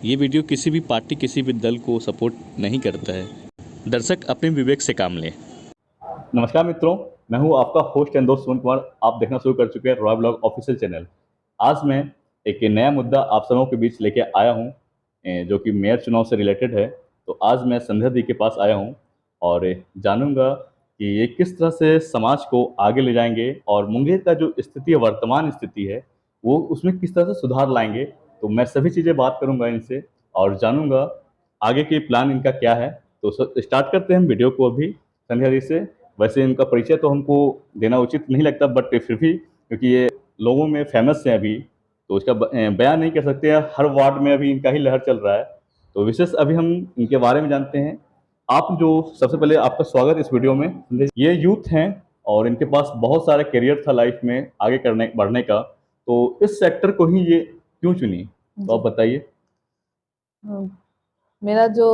ये वीडियो किसी भी पार्टी किसी भी दल को सपोर्ट नहीं करता है। दर्शक अपने विवेक से काम लें। नमस्कार मित्रों, मैं हूं आपका होस्ट एंड दोस्त सुमन कुमार। आप देखना शुरू कर चुके हैं रॉय ब्लॉग ऑफिशियल चैनल। आज मैं एक नया मुद्दा आप सबों के बीच लेके आया हूं, जो कि मेयर चुनाव से रिलेटेड है। तो आज मैं संध्या दी के पास आया हूं और जानूंगा कि ये किस तरह से समाज को आगे ले जाएंगे और मुंगेर का जो स्थिति है, वर्तमान स्थिति है, वो उसमें किस तरह से सुधार लाएंगे। तो मैं सभी चीज़ें बात करूंगा इनसे और जानूंगा आगे के प्लान इनका क्या है। तो स्टार्ट करते हैं वीडियो को अभी संध्या दी से। वैसे इनका परिचय तो हमको देना उचित नहीं लगता, बट फिर भी क्योंकि ये लोगों में फेमस है अभी, तो उसका बयान नहीं कर सकते। हर वार्ड में अभी इनका ही लहर चल रहा है। तो विशेष अभी हम इनके बारे में जानते हैं। आप जो सबसे पहले आपका स्वागत इस वीडियो में। ये यूथ हैं और इनके पास बहुत सारा करियर था लाइफ में आगे करने बढ़ने का, तो इस सेक्टर को ही ये क्यों चुनी, तो आप बताइए। मेरा जो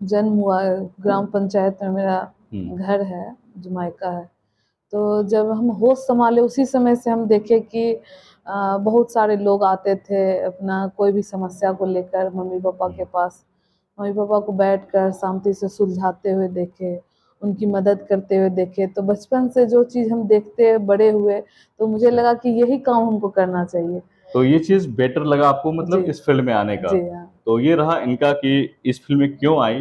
जन्म हुआ है ग्राम पंचायत में, मेरा घर है जो मायका है। तो जब हम होश संभाले उसी समय से हम देखे कि बहुत सारे लोग आते थे अपना कोई भी समस्या को लेकर मम्मी पापा के पास। मम्मी पापा को बैठकर शांति से सुलझाते हुए देखे, उनकी मदद करते हुए देखे। तो बचपन से जो चीज़ हम देखते बड़े हुए, तो मुझे लगा कि यही काम हमको करना चाहिए। तो ये चीज़ बेटर लगा आपको, मतलब इस फील्ड में आने का। जी हाँ। तो ये रहा इनका कि इस फील्ड में क्यों आई।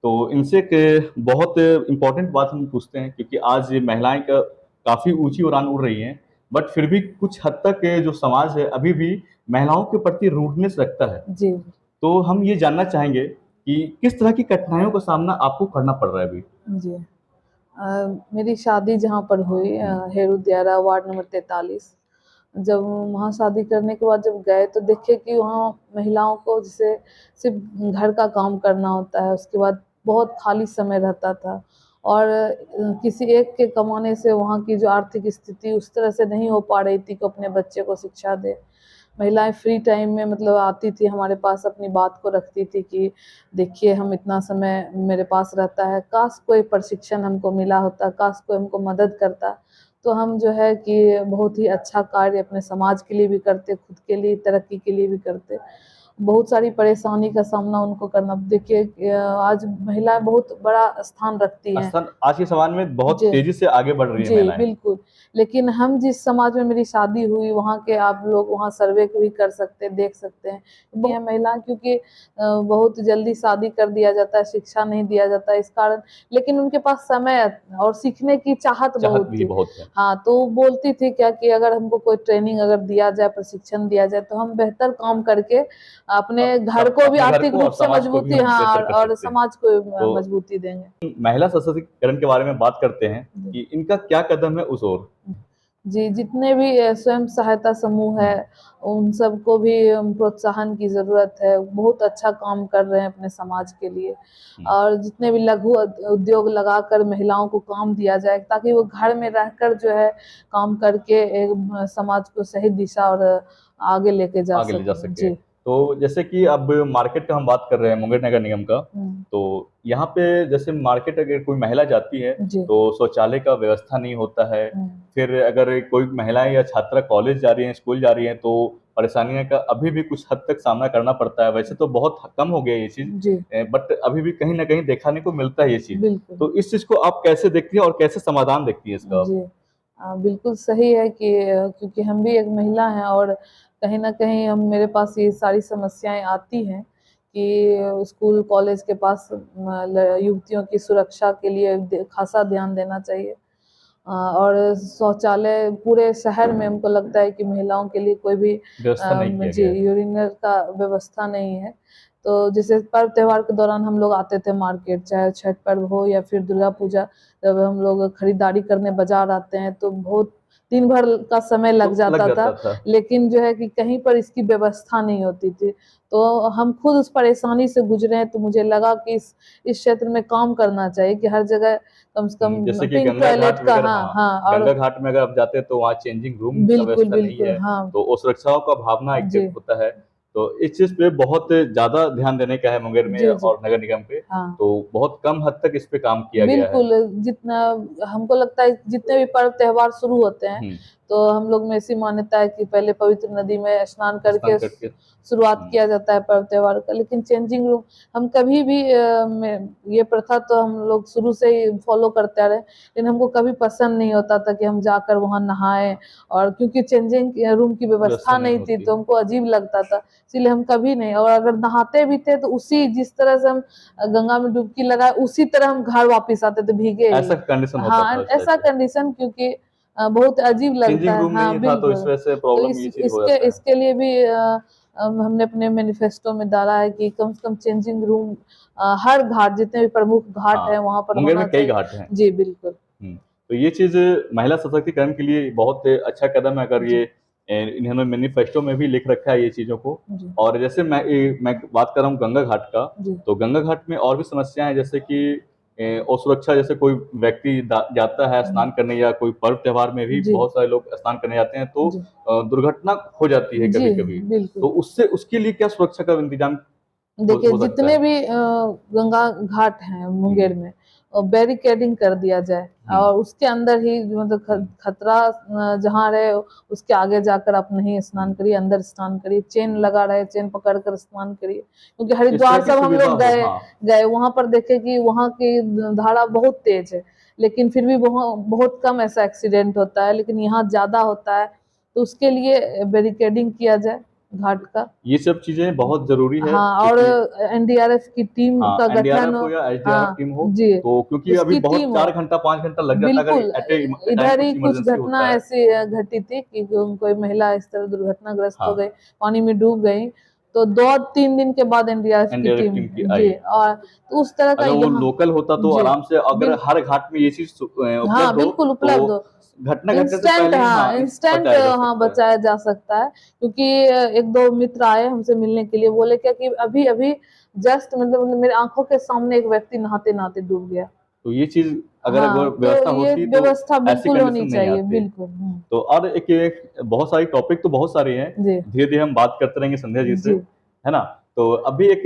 तो इनसे एक बहुत इम्पोर्टेंट बात हम पूछते हैं, क्योंकि आज ये महिलाएं का काफ़ी ऊंची उड़ान उड़ रही हैं, बट फिर भी कुछ हद तक जो समाज है अभी भी महिलाओं के प्रति रूडनेस रखता है। जी। तो हम ये जानना चाहेंगे कि किस तरह की कठिनाइयों का सामना आपको करना पड़ रहा है अभी। जी। मेरी शादी जहाँ पर हुई हेरू दियारा वार्ड नंबर 43। जब वहाँ शादी करने के बाद जब गए तो देखे कि वहाँ महिलाओं को जैसे सिर्फ घर का काम करना होता है, उसके बाद बहुत खाली समय रहता था और किसी एक के कमाने से वहाँ की जो आर्थिक स्थिति उस तरह से नहीं हो पा रही थी कि अपने बच्चे को शिक्षा दे। महिलाएं फ्री टाइम में मतलब आती थी हमारे पास, अपनी बात को रखती थी कि देखिए हम इतना समय मेरे पास रहता है, काश कोई प्रशिक्षण हमको मिला होता, काश कोई हमको मदद करता। तो हम जो है कि बहुत ही अच्छा कार्य अपने समाज के लिए भी करते, खुद के लिए तरक्की के लिए भी करते। बहुत सारी परेशानी का सामना उनको करना। देखिए आज महिलाएं बहुत बड़ा स्थान रखती हैं। आज के समाज में बहुत तेजी से आगे बढ़ रही है जी महिलाएं। बिल्कुल। लेकिन हम जिस समाज में मेरी शादी हुई वहाँ के आप लोग वहाँ सर्वे भी कर सकते हैं, देख सकते हैं। ये महिलाएं क्योंकि बहुत जल्दी शादी कर दिया जाता है, शिक्षा नहीं दिया जाता है इस कारण, लेकिन उनके पास समय और सीखने की चाहत बहुत थी। हाँ, तो बोलती थी क्या कि अगर हमको कोई ट्रेनिंग अगर दिया जाए, प्रशिक्षण दिया जाए, तो हम बेहतर काम करके अपने घर को भी आर्थिक रूप से मजबूती, हाँ, और समाज को मजबूती देंगे। महिला सशक्तिकरण के बारे में बात करते हैं कि इनका क्या कदम है उस ओर। जी, जितने भी स्वयं सहायता समूह है उन सबको भी प्रोत्साहन की ज़रूरत है। बहुत अच्छा काम कर रहे हैं अपने समाज के लिए। और जितने भी लघु उद्योग लगाकर महिलाओं को काम दिया जाए ताकि वो घर में रहकर जो है काम करके एक समाज को सही दिशा और आगे लेके जा सके। जी। तो जैसे कि अब मार्केट का हम बात कर रहे हैं मुंगेर नगर निगम का, तो यहाँ पे जैसे मार्केट अगर कोई महिला जाती है तो शौचालय का व्यवस्था नहीं होता है। फिर अगर कोई महिलाएं या छात्रा कॉलेज जा रही हैं, स्कूल जा रही हैं, तो परेशानियों का अभी भी कुछ हद तक सामना करना पड़ता है। वैसे तो बहुत कम हो गया ये चीज, बट अभी भी कहीं ना कहीं देखने को मिलता है ये चीज। तो इस चीज को आप कैसे देखती हैं और कैसे समाधान देखती है इसका? जी बिल्कुल सही है कि क्योंकि हम भी एक महिला हैं और कहीं ना कहीं हम मेरे पास ये सारी समस्याएं आती हैं कि स्कूल कॉलेज के पास युवतियों की सुरक्षा के लिए खासा ध्यान देना चाहिए। और शौचालय पूरे शहर में हमको लगता है कि महिलाओं के लिए कोई भी यूरिनर का व्यवस्था नहीं है। तो जैसे पर्व त्योहार के दौरान हम लोग आते थे मार्केट, चाहे छठ पर्व हो या फिर दुर्गा पूजा, जब हम लोग खरीदारी करने बाजार आते हैं तो बहुत दिन भर का समय लग जाता था। लेकिन जो है कि कहीं पर इसकी व्यवस्था नहीं होती थी। तो हम खुद उस परेशानी से गुजरे हैं, तो मुझे लगा कि इस क्षेत्र में काम करना चाहिए कि हर जगह कम से कम पिंक टॉयलेट का। हाँ, और गंगा घाट में अगर आप जाते हैं तो वहाँ चेंजिंग रूम की व्यवस्था नहीं है। हाँ। तो सुरक्षाओं का भावना एक होता है। तो इस चीज पे बहुत ज्यादा ध्यान देने का है मुंगेर में और नगर निगम पे। हाँ। तो बहुत कम हद तक इस पे काम किया गया है। बिल्कुल, जितना हमको लगता है जितने भी पर्व त्योहार शुरू होते हैं तो हम लोग में ऐसी मान्यता है कि पहले पवित्र नदी में स्नान करके शुरुआत किया जाता है पर्व त्योहार का। लेकिन चेंजिंग रूम हम कभी भी ये प्रथा तो हम लोग शुरू से ही फॉलो करते आ रहे हैं, लेकिन हमको कभी पसंद नहीं होता था कि हम जाकर वहाँ नहाएं, और क्योंकि चेंजिंग रूम की व्यवस्था नहीं थी तो हमको अजीब लगता था, इसलिए हम कभी नहीं। और अगर नहाते भी थे तो उसी जिस तरह से हम गंगा में डुबकी लगाए उसी तरह हम घर वापस आते थे भीगे ही। ऐसा कंडीशन होता हाँ, था उस ऐसा टाइम पे। कंडीशन, क्योंकि बहुत अजीब लगता चेंजिंग है। रूम हाँ नहीं था तो इस बिल्कुल। वजह से तो प्रॉब्लम ये चीज हो जाता है। इसके लिए भी हमने अपने मैनिफेस्टो में डाला है कि कम से कम चेंजिंग रूम हर घाट, जितने भी प्रमुख घाट हाँ, हैं वहां पर मुंगेर होना में कई चाहिए। घाट हैं। जी बिल्कुल। तो ये चीज महिला सशक्तिकरण के लिए बहुत अच्छा कदम है, अगर जी। ये इन्होंने मैनिफेस्टो में भी लिख रखा है ये चीजों को। जी। और जैसे मैं बात कर रहा हूँ गंगा घाट का, जी। तो गंगा घाट में और भी समस्याएं हैं, जैसे कि और सुरक्षा, जैसे कोई व्यक्ति जाता है स्नान करने या कोई पर्व त्योहार में भी जी। बहुत सारे लोग स्नान करने जाते हैं, तो जी। दुर्घटना हो जाती है जी कभी कभी। बिल्कुल। तो उससे उसके लिए क्या सुरक्षा का इंतजाम देखिए हो सकता जितने है? भी गंगा घाट हैं मुंगेर हम्म, में, बैरिकेडिंग कर दिया जाए, और उसके अंदर ही जो मतलब खतरा जहाँ रहे उसके आगे जाकर आप नहीं स्नान करिए, अंदर स्नान करिए, चेन लगा रहे चेन पकड़ कर स्नान करिए। क्योंकि इस तरह हरिद्वार की सब हम सुविधा लोग हो, गए हाँ। गए वहां पर देखे कि वहां की धारा बहुत तेज है, लेकिन फिर भी बहुत कम ऐसा एक्सीडेंट होता है, लेकिन यहाँ ज्यादा होता है। तो उसके लिए बैरिकेडिंग किया जाए घाट का। ये सब चीजें बहुत जरूरी है, हाँ, और क्योंकि एनडीआरएफ की टीम हाँ, का गठन एनडीआरएफ हो। हो या एसडीआरएफ हाँ टीम हो, जी, तो क्योंकि अभी उसकी बहुत टीम हो। 4 घंटा 5 घंटा लग जाता है अगर बिल्कुल। एट ए टाइम इधर ही कुछ कुछ इमरजेंसी घटना होता है। ऐसी घटी थी कि कोई महिला इस तरह दुर्घटनाग्रस्त हो हाँ, गई, पानी में डूब गई, तो 2-3 दिन के बाद एनडीआरएफ की एनडीआरएफ टीम। टीम की जी, आई। और तो उस तरह का अगर वो यहाँ। लोकल होता तो जी आराम से, अगर बिल्कुल। हर घाट में ये चीज हाँ उपलब्ध हो बिल्कुल तो उपलब्ध हो, घटना घटने से इंस्टेंट, पहले ही, हाँ हाँ, इंस्टेंट, बचाया जा हाँ सकता है। बचाया जा सकता है। क्योंकि एक दो मित्र आए हमसे मिलने के लिए, बोले क्या कि अभी अभी जस्ट मतलब मेरे आंखों के सामने एक व्यक्ति नहाते नहाते डूब गया। तो ये चीज अगर हाँ, तो व्यवस्था ये होती तो व्यवस्था ऐसी बिल्कुल कंडीशन होनी नहीं चाहिए, आती। बिल्कुल। तो और एक बहुत सारी टॉपिक तो बहुत सारे हैं, जी। धीरे धीरे हम बात करते रहेंगे संध्या जी से, जी। है ना। तो अभी एक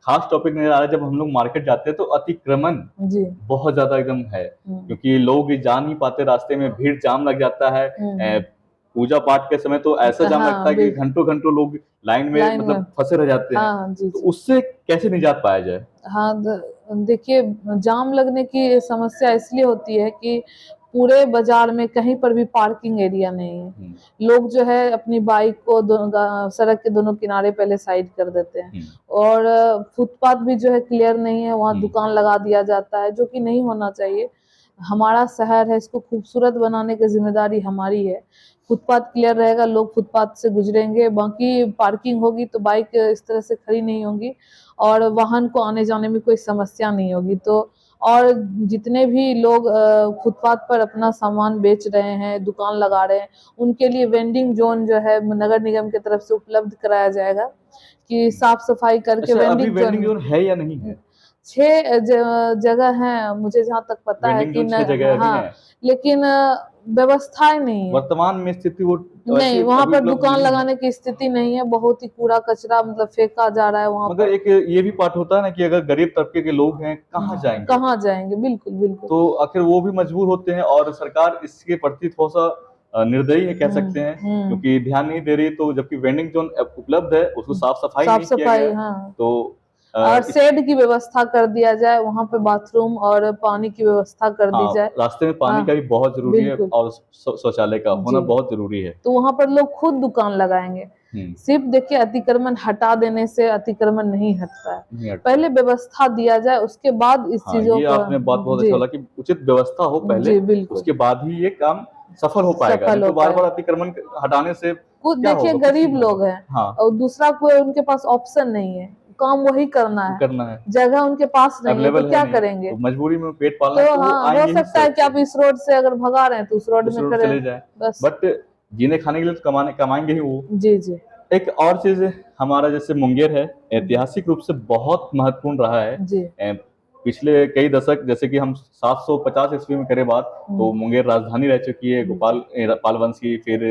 खास टॉपिक नजर आ रहा है, जब हम लोग मार्केट जाते हैं तो अतिक्रमण जी। बहुत ज्यादा एकदम है, क्योंकि लोग जा नहीं पाते, रास्ते में भीड़ जाम लग जाता है। पूजा पाठ के समय तो ऐसा जाम लगता हाँ है कि घंटों घंटों लोग लाइन में लाइन में। मतलब फंसे रह जाते हैं। हाँ जी तो जी। उससे कैसे निजात पाया जाए? हाँ देखिए, जाम लगने की समस्या इसलिए होती है कि पूरे बाजार में कहीं पर भी पार्किंग एरिया नहीं है। लोग जो है अपनी बाइक को सड़क के दोनों किनारे पहले साइड कर देते हैं, और फुटपाथ भी जो है क्लियर नहीं है, वहाँ दुकान लगा दिया जाता है, जो कि नहीं होना चाहिए। हमारा शहर है, इसको खूबसूरत बनाने की जिम्मेदारी हमारी है। फुटपाथ क्लियर रहेगा, लोग फुटपाथ से गुजरेंगे, बाकी पार्किंग होगी तो बाइक इस तरह से खड़ी नहीं होगी, और वाहन को आने जाने में कोई समस्या नहीं होगी। तो और जितने भी लोग फुटपाथ पर अपना सामान बेच रहे हैं, दुकान लगा रहे हैं, उनके लिए वेंडिंग जोन जो है नगर निगम की तरफ से उपलब्ध कराया जाएगा, कि साफ सफाई करके अच्छा, अभी वेंडिंग वेंडिंग जोन। जोन है या नहीं है? 6 जगह हैं, मुझे जहाँ तक पता है वेंडिंग कि जोन 6 जगह अभी हाँ, है। लेकिन व्यवस्थाएं नहीं है। वर्तमान में स्थिति वो नहीं, वैसी वहां अभी पर उपलब्ध दुकान नहीं है। लगाने की स्थिति नहीं है, बहुत ही कूड़ा कचरा मतलब फेंका जा रहा है वहां मगर पर। एक ये भी पार्ट होता है ना कि अगर गरीब तबके के लोग हैं, कहाँ जाएंगे? कहाँ जाएंगे, बिल्कुल बिल्कुल। तो आखिर वो भी मजबूर होते हैं, और सरकार इसके प्रति थोड़ा सा निर्दयी है कह सकते हैं, क्योंकि ध्यान नहीं दे रही। तो जबकि वेंडिंग जोन उपलब्ध है, उसको साफ सफाई साफ नहीं किया सफाई, गया है। हाँ। तो और इस शेड की व्यवस्था कर दिया जाए, वहां पे बाथरूम और पानी की व्यवस्था कर दी हाँ, जाए। रास्ते में पानी हाँ का भी बहुत जरूरी है, बिल्कुल। और शौचालय का होना जी, बहुत जरूरी है। तो वहां पर लोग खुद दुकान लगाएंगे। सिर्फ देखिए, अतिक्रमण हटा देने से अतिक्रमण नहीं हटता है, नहीं हटता। पहले व्यवस्था दिया जाए, उसके बाद इस हाँ, चीजों ये को। आपने बात बहुत जी अच्छा बोला कि उचित व्यवस्था हो पहले, जी बिल्कुल। उसके बाद ही ये काम सफल हो पाएगा। नहीं सफल हो तो बार बार पाएगा। अतिक्रमण हटाने से कुछ क्या देखिए, होगा? कुछ नहीं गरीब होगा। लोग हैं, हाँ, और दूसरा कोई उनके पास ऑप्शन नहीं है, काम वही करना वो है, करना है, जगह उनके पास नहीं है, तो अवेलेबल है क्या नहीं, करेंगे? तो मजबूरी में पेट पालना है, तो तो वो हाँ, हो आएंगे ही सकता है सड़क कि पे, आप इस रोड से अगर भगा रहे हैं तो उस रोड उस में रोड खड़े चले हैं, जाए। बस। बट जीने खाने के लिए तो कमाएंगे ही वो। जी जी। एक और चीज, हमारा जैसे मुंगेर है, ऐतिहासिक रूप से बहुत महत्वपूर्ण रहा है। जी। पिछले कई दशक, जैसे कि हम 750 ईस्वी में करें बात, तो मुंगेर राजधानी रह चुकी है पाल वंश की। फिर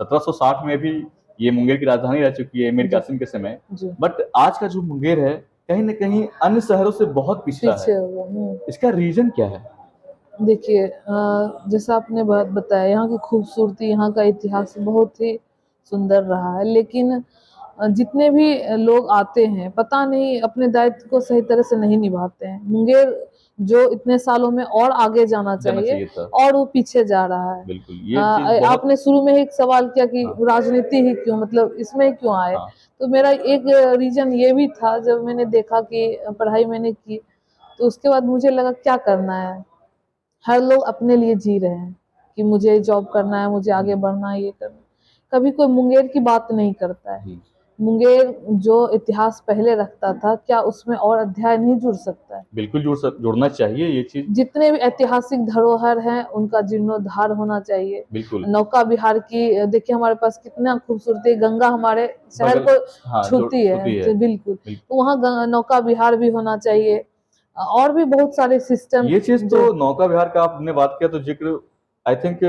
1760 में भी ये मुंगेर की राजधानी रह चुकी है मीर कासिम के समय। बट आज का जो मुंगेर है, कहीं ना कहीं अन्य शहरों से बहुत पिछड़ा पीछे है। हो गया। इसका रीजन क्या है? देखिए जैसा आपने बात बताया, यहाँ की खूबसूरती, यहाँ का इतिहास बहुत ही सुंदर रहा है, लेकिन जितने भी लोग आते हैं, पता नहीं अपने दायित्व को सही तरह से नहीं निभाते हैं। मुंगेर जो इतने सालों में और आगे जाना जाना चाहिए, चाहिए था। और वो पीछे जा रहा है। बिल्कुल, ये चीज़ बहुत। आपने शुरू में ही एक सवाल किया कि हाँ, राजनीति ही क्यों, मतलब इसमें क्यों आए? हाँ, तो मेरा एक रीज़न ये भी था, जब मैंने देखा कि पढ़ाई मैंने की, तो उसके बाद मुझे लगा क्या करना है? हर लोग अपने लिए जी रहे हैं कि मुझे जॉब करना है, मुझे आगे हुँ, बढ़ना है, ये करना है। कभी कोई मुंगेर की बात नहीं करता है। जी। मुंगेर जो इतिहास पहले रखता था, क्या उसमें और अध्याय नहीं जुड़ सकता है? बिल्कुल जुड़ना चाहिए ये चीज़। जितने भी ऐतिहासिक धरोहर हैं, उनका जीर्णोद्धार होना चाहिए। बिल्कुल, नौका विहार की देखिए हमारे पास कितना खूबसूरती, गंगा हमारे शहर बगल को हाँ, जो छूती है, होती है। जी बिल्कुल। बिल्कुल। तो वहाँ नौका विहार भी होना चाहिए। और भी बहुत सारे सिस्टम ये चीज़ तो जो नौका विहार का आपने बात किया तो ज़िक्र आई थिंक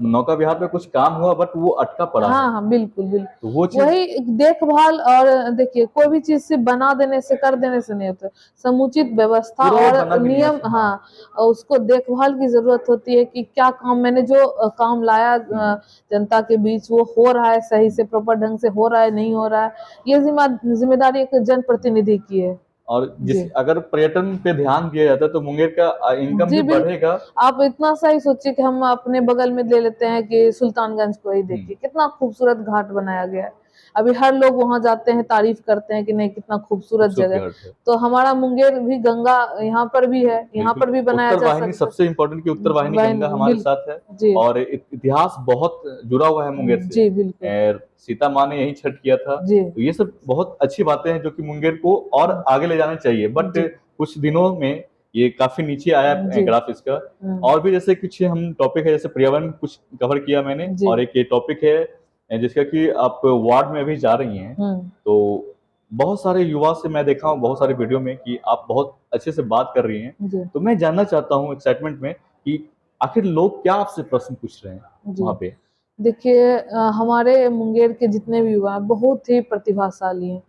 नौका विहार पे कुछ काम हुआ बट वो अटका पड़ा है। हाँ, हाँ, बिल्कुल, तो बिल्कुल। वो चीज़ वही एक देखभाल, और देखिए कोई भी चीज़ सिर्फ़ बना देने से, कर देने से नहीं होता। समुचित व्यवस्था पूरा वो बना और भी नहीं है। नियम, हाँ। हाँ, उसको देखभाल की ज़रूरत होती है कि क्या काम मैंने जो काम लाया हुँ। जनता के बीच, वो हो रहा है सही से, प्रॉपर ढंग से हो रहा है, नहीं हो रहा है। ये ज़िम्मेदारी एक जनप्रतिनिधि की है। और जिस जी। अगर पर्यटन पे ध्यान दिया जाता है तो मुंगेर का इनकम भी जी, बढ़ेगा। आप इतना सा ही सोचिए कि हम अपने बगल में ले लेते हैं कि सुल्तानगंज को ही हुँ, देखिए, कितना खूबसूरत घाट बनाया गया है। अभी हर लोग वहाँ जाते हैं, तारीफ़ करते हैं कि नहीं कितना खूबसूरत खूबसूरत जगह है। घाट है। तो हमारा मुंगेर भी, गंगा यहाँ पर भी है, यहाँ बिल्कुल, पर भी बनाया उत्तर जा वाहिनी सकता है। सबसे इम्पोर्टेंट कि उत्तर वाहिनी वही गंगा हमारे बिल साथ है जी, और इतिहास बहुत जुड़ा हुआ है मुंगेर से। जी, बिल्कुल। सीता माँ ने यहीं छठ किया था। जी, तो ये सब बहुत अच्छी बातें हैं जो कि मुंगेर को और आगे ले जाना चाहिए। बट जी, कुछ दिनों में ये काफ़ी नीचे आया जी। ग्राफ इसका। हुँ, और भी जैसे कुछ हम टॉपिक है जैसे पर्यावरण कुछ कवर किया मैंने जी, और एक ये टॉपिक है जिसका कि आप वार्ड में अभी जा रही हैं। हुँ, तो बहुत सारे युवा से मैं देखा हूँ बहुत सारे वीडियो में कि आप बहुत अच्छे से बात कर रही हैं। जी, तो मैं जानना चाहता हूँ एक्साइटमेंट में कि आखिर लोग क्या आपसे प्रश्न पूछ रहे हैं जी। वहाँ पे? देखिए हमारे मुंगेर के जितने भी युवा हैं, बहुत ही प्रतिभाशाली हैं।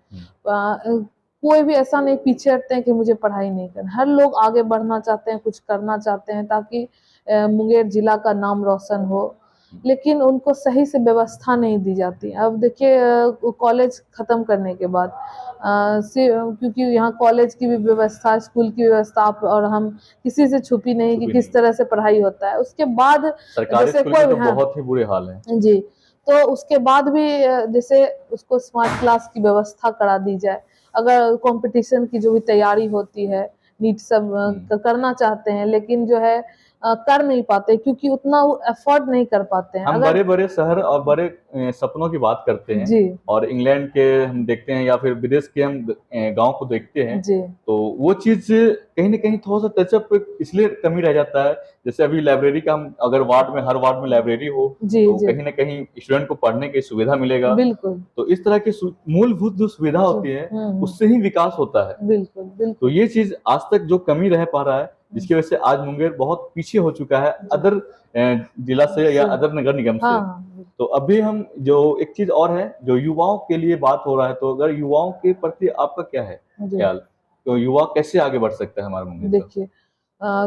हुँ, कोई भी ऐसा नहीं पीछे हटते हैं कि मुझे पढ़ाई नहीं करना। हर लोग आगे बढ़ना चाहते हैं, कुछ करना चाहते हैं, ताकि मुंगेर जिला का नाम रोशन हो। हुँ, लेकिन उनको सही से व्यवस्था नहीं दी जाती। अब देखिए कॉलेज खत्म करने के बाद क्योंकि यहाँ कॉलेज की भी व्यवस्था, स्कूल की व्यवस्था, आप और हम किसी से छुपी नहीं कि छुपी किस नहीं। तरह से पढ़ाई होता है। उसके बाद सरकारी जैसे स्कूल के कोई तो हाँ। बहुत ही बुरे हाल हैं। जी, तो उसके बाद भी जैसे उसको स्मार्ट क्लास की व्यवस्था करा दी जाए। अगर कॉम्पिटिशन की जो भी तैयारी होती है, नीट सब हुँ, करना चाहते हैं, लेकिन जो है कर नहीं पाते क्योंकि उतना वो अफ़ोर्ड नहीं कर पाते हैं। हम अगर बड़े-बड़े शहर और बड़े सपनों की बात करते हैं जी, और इंग्लैंड के हम देखते हैं या फिर विदेश के हम गाँव को देखते हैं, जी, तो वो चीज़ कहीं न कहीं थोड़ा-सा टचअप इसलिए कमी रह जाता है। जैसे अभी लाइब्रेरी का हम अगर वार्ड में हर वार्ड में लाइब्रेरी हो, जी, तो जी, कहीं न कहीं स्टूडेंट को पढ़ने की सुविधा मिलेगा। बिल्कुल। तो इस तरह की मूलभूत जो सुविधा जी, होती है, हुँ, उससे ही विकास होता है। बिल्कुल, तो बिल्कुल। ये चीज़ आज तक जो कमी रह पा रहा है, हुँ, जिसकी वजह से आज मुंगेर बहुत पीछे हो चुका है जी, अदर जिला से या से अदर नगर निगम हाँ, से। हाँ, बिल्कुल। तो अभी हम जो एक चीज़ और है, जो युवाओं के लिए बात हो रहा है, तो अगर युवाओं के प्रति आपका क्या है जी। ख़्याल? तो युवा कैसे आगे बढ़ सकता है हमारा मुंगेर का? देखिए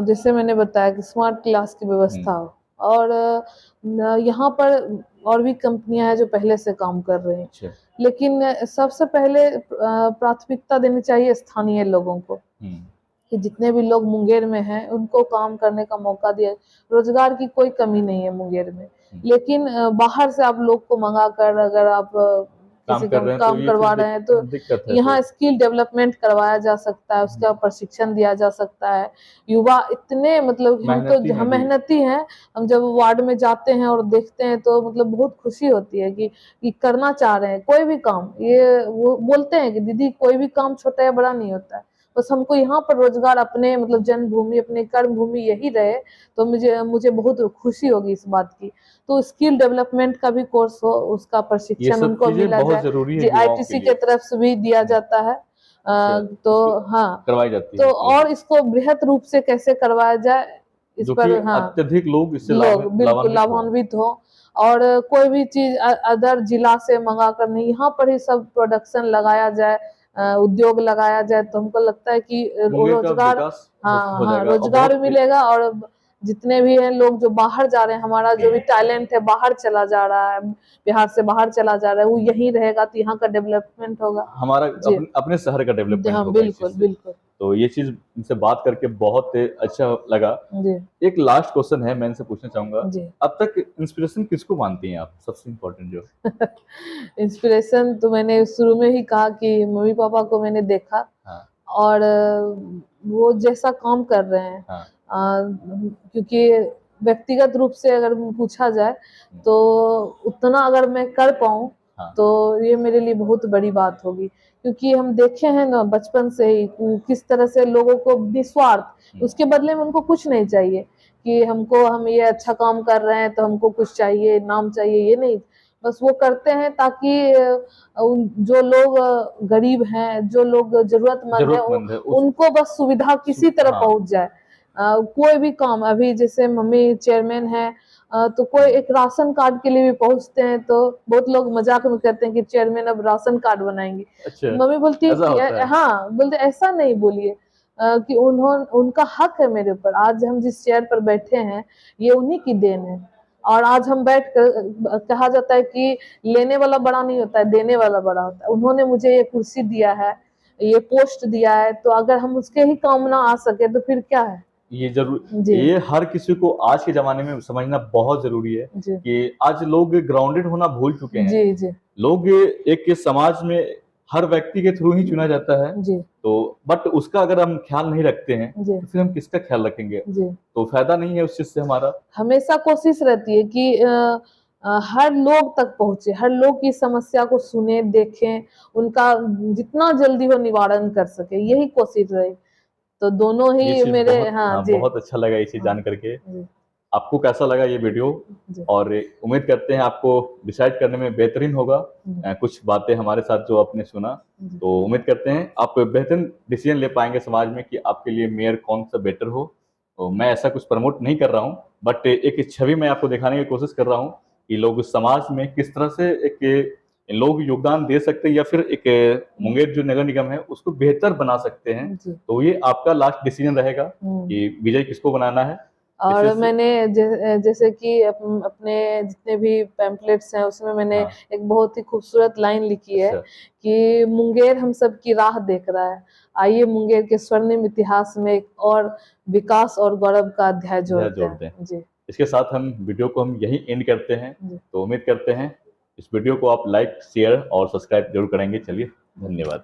जैसे मैंने बताया कि स्मार्ट क्लास की हुँ, व्यवस्था हो, और यहाँ पर और भी कंपनियां हैं जो पहले से काम कर रही हैं, अच्छा। लेकिन सबसे पहले प्राथमिकता देनी चाहिए स्थानीय लोगों को, हुँ, कि जितने भी लोग मुंगेर में हैं उनको काम करने का मौका दिया। रोजगार की कोई कमी नहीं है मुंगेर में, हुँ। लेकिन बाहर से आप लोग को मंगा कर अगर आप काम किसी कर का रहे हैं तो काम ये फिर करवा रहे हैं, तो दिक्कत है यहाँ फिर। स्किल डेवलपमेंट करवाया जा सकता है, हुँ, उसका प्रशिक्षण दिया जा सकता है। युवा इतने मतलब मेहनती हम हैं भी। मेहनती हैं, हम जब वार्ड में जाते हैं और देखते हैं तो मतलब बहुत खुशी होती है कि करना चाह रहे हैं कोई भी काम। ये वो बोलते हैं कि दीदी कोई भी काम छोटा या बड़ा नहीं होता है। बस हमको यहाँ पर रोज़गार अपने मतलब जन्मभूमि, अपने कर्मभूमि यही रहे, तो मुझे मुझे बहुत खुशी होगी इस बात की। तो स्किल डेवलपमेंट का भी कोर्स हो, उसका ये प्रशिक्षण सब उनको चीज़ें मिला बहुत जाए। ज़रूरी है जी, युवाओं के आईटीसी के लिए। तरफ से भी दिया हुँ, जाता है। अच्छा, इसको तो हाँ, करवाई जाती है तो इस तरह से। और इसको बृहत रूप से कैसे करवाया जाए, इस जो कि पर हाँ। अत्यधिक लोग इससे लोग बिल्कुल लाभान्वित हों। लाभान्वित हों, और कोई भी चीज़ अदर जिला से मँगा कर नहीं, यहाँ पर ही सब प्रोडक्शन लगाया जाए, उद्योग लगाया जाए, तो हमको लगता है कि मुंगेर का रोज़गार, विकास हाँ, हो हाँ, जाएगा और रोज़गार भी बहुत मिलेगा, और जितने भी हैं लोग जो बाहर जा रहे हैं, हमारा जो भी टैलेंट है बाहर चला जा रहा है, बिहार से बाहर चला जा रहा है, वो यहीं रहेगा तो यहाँ का डेवलपमेंट होगा। हमारा जी। अपने शहर का डेवलपमेंट हाँ, होगा इस बिल्कुल चीज से। बिल्कुल। तो ये चीज इनसे बात करके बहुत अच्छा लगा। जी एक लास्ट क्वेश्चन है, मैं इनसे पूछना चाहूंगा, जी। अब तक इंस्पिरेशन किसको मानती हैं आप, सबसे इम्पोर्टेंट जो? इंस्पिरेशन तो मैंने शुरू में ही कहा कि मम्मी पापा को मैंने देखा, हाँ और वो जैसा काम कर रहे हैं, हाँ क्योंकि व्यक्तिगत रूप से अगर पूछा जाए तो उतना अगर मैं कर पाऊँ हाँ तो ये मेरे लिए बहुत बड़ी बात होगी, क्योंकि हम देखे हैं ना बचपन से ही किस तरह से लोगों को निस्वार्थ, उसके बदले में उनको कुछ नहीं चाहिए कि हम ये अच्छा काम कर रहे हैं तो हमको कुछ चाहिए, नाम चाहिए, ये नहीं। बस वो करते हैं ताकि जो लोग गरीब हैं, जो लोग जरूरतमंद हैं, जरूरतमंद है उस उनको बस सुविधा किसी तरह हाँ पहुंच जाए। कोई भी काम, अभी जैसे मम्मी चेयरमैन है, तो कोई एक राशन कार्ड के लिए भी पहुंचते हैं तो बहुत लोग मजाक में कहते हैं कि चेयरमैन अब राशन कार्ड बनाएंगी। अच्छा मम्मी बोलती है ऐसा कि होता है। हाँ, बोलते ऐसा नहीं बोलिए, कि उनका हक है मेरे ऊपर। आज हम जिस चेयर पर बैठे हैं ये उन्हीं की देन है, और आज हम बैठ कर, कहा जाता है कि लेने वाला बड़ा नहीं होता है, देने वाला बड़ा होता है। उन्होंने मुझे ये कुर्सी दिया है, ये पोस्ट दिया है, तो अगर हम उसके ही काम ना आ सके तो फिर क्या है। ये जरूर, जी ये हर किसी को आज के जमाने में समझना बहुत जरूरी है जी कि आज लोग ग्राउंडेड होना भूल चुके हैं। जी जी लोग एक समाज में हर व्यक्ति के थ्रू ही चुना जाता है, जी तो बट उसका अगर हम ख्याल नहीं रखते हैं जी तो फिर हम किसका ख्याल रखेंगे? जी। तो फायदा नहीं है उस चीज से हमारा। हमेशा कोशिश रहती है कि हर लोग तक पहुंचे, हर लोग की समस्या को सुने, देखें, उनका जितना जल्दी हो निवारण कर सके, यही कोशिश रही। तो दोनों ये ही चीज मेरे, बहुत, हाँ हाँ, जी, बहुत अच्छा लगा ये चीज हाँ जान करके। जी आपको कैसा लगा ये वीडियो? जी और उम्मीद करते हैं आपको डिसाइड करने में बेहतरीन होगा। जी कुछ बातें हमारे साथ जो आपने सुना, जी तो उम्मीद करते हैं आप बेहतरीन डिसीजन ले पाएंगे समाज में कि आपके लिए मेयर कौन सा बेटर हो। तो मैं ऐसा कुछ प्रमोट नहीं कर रहा हूँ, बट एक छवि मैं आपको दिखाने की कोशिश कर रहा हूँ कि लोग समाज में किस तरह से एक लोग योगदान दे सकते हैं, या फिर एक मुंगेर जो नगर निगम है उसको बेहतर बना सकते हैं। जी। तो ये आपका लास्ट डिसीजन रहेगा कि विजय किसको बनाना है। और विशेष मैंने जैसे कि अपने जितने भी पैम्पलेट्स हैं उसमें मैंने हाँ एक बहुत ही खूबसूरत लाइन लिखी है अच्छा कि मुंगेर हम सब की राह देख रहा है, आइए मुंगेर के स्वर्णिम इतिहास में एक और विकास और गौरव का अध्याय यह जोड़ते जोड़ते हैं। हैं। जी इसके साथ हम वीडियो को हम यहीं एंड करते हैं। जी। तो उम्मीद करते हैं इस वीडियो को आप लाइक शेयर और सब्सक्राइब जरूर करेंगे। चलिए, धन्यवाद।